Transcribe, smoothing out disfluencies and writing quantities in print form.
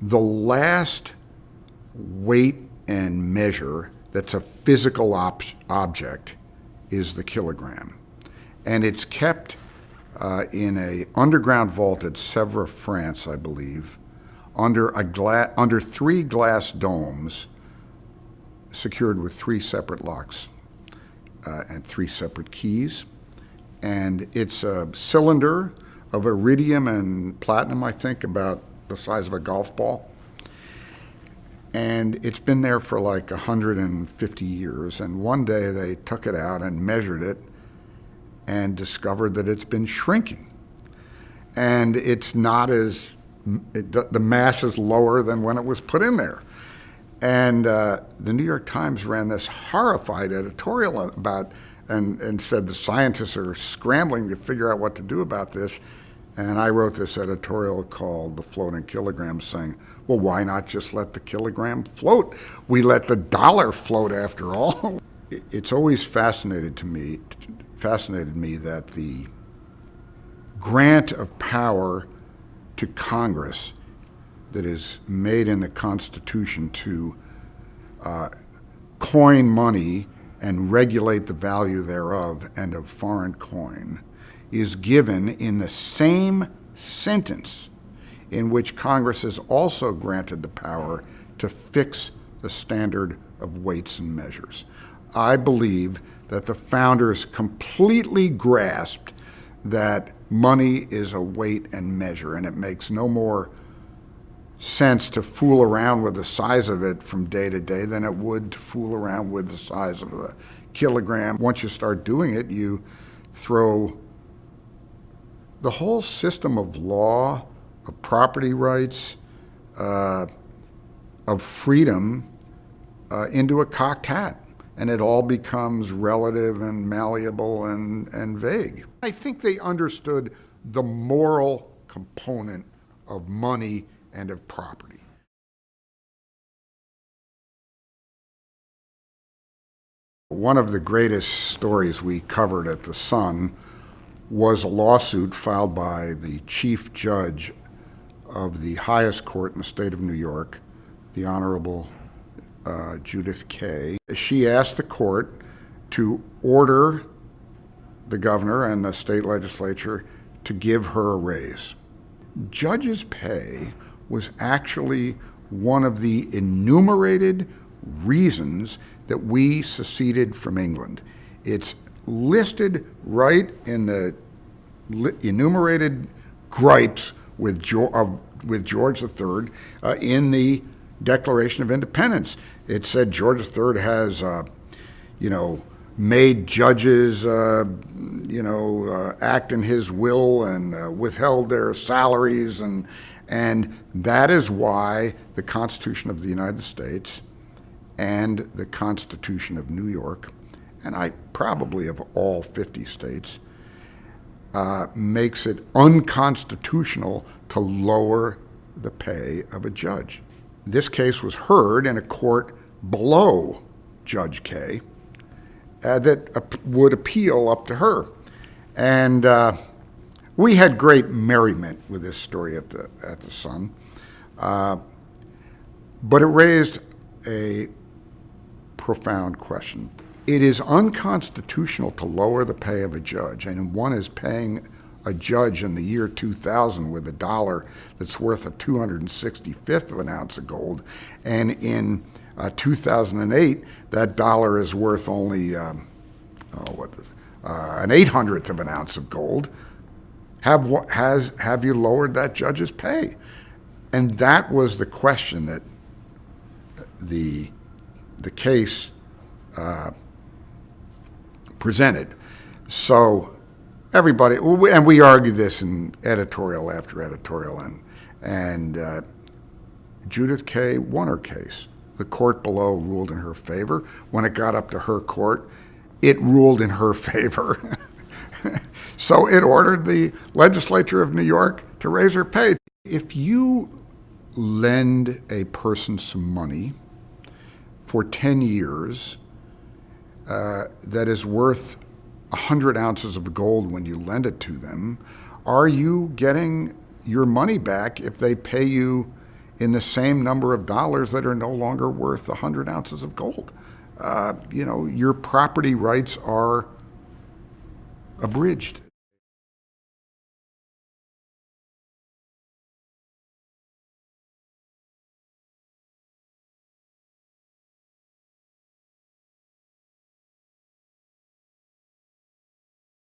The last weight and measure that's a physical object is the kilogram. And it's kept in a underground vault at Sèvres, France, I believe, under 3 glass domes secured with 3 separate locks and 3 separate keys. And it's a cylinder of iridium and platinum, I think, about the size of a golf ball. And it's been there for like 150 years. And one day they took it out and measured it and discovered that it's been shrinking. And it's not as, the mass is lower than when it was put in there. And the New York Times ran this horrified editorial about, and said the scientists are scrambling to figure out what to do about this. And I wrote this editorial called The Floating Kilogram, saying, well, why not just let the kilogram float? We let the dollar float after all. It's always fascinated me that the grant of power to Congress that is made in the Constitution to coin money and regulate the value thereof and of foreign coin is given in the same sentence in which Congress is also granted the power to fix the standard of weights and measures. I believe that the founders completely grasped that money is a weight and measure, and it makes no more sense to fool around with the size of it from day to day than it would to fool around with the size of the kilogram. Once you start doing it, you throw the whole system of law, of property rights, of freedom into a cocked hat. And it all becomes relative and malleable and vague. I think they understood the moral component of money and of property. One of the greatest stories we covered at The Sun was a lawsuit filed by the chief judge of the highest court in the state of New York, the Honorable Judith Kaye. She asked the court to order the governor and the state legislature to give her a raise. Judges' pay was actually one of the enumerated reasons that we seceded from England. It's listed right in the enumerated gripes with George III in the Declaration of Independence. It said George III has, made judges, act in his will and withheld their salaries, and that is why the Constitution of the United States and the Constitution of New York, and probably of all 50 states, makes it unconstitutional to lower the pay of a judge. This case was heard in a court below Judge Kaye that would appeal up to her. And we had great merriment with this story at the Sun. But it raised a profound question. It is unconstitutional to lower the pay of a judge, and one is paying a judge in the year 2000 with a dollar that's worth a 265th of an ounce of gold, and in 2008 that dollar is worth only an 800th of an ounce of gold. Have you lowered that judge's pay? And that was the question that the case presented. So everybody, and we argued this in editorial after editorial, and Judith Kaye won her case. The court below ruled in her favor. When it got up to her court, it ruled in her favor. So it ordered the legislature of New York to raise her pay. If you lend a person some money for 10 years that is worth 100 ounces of gold when you lend it to them, are you getting your money back if they pay you in the same number of dollars that are no longer worth 100 ounces of gold. Your property rights are abridged.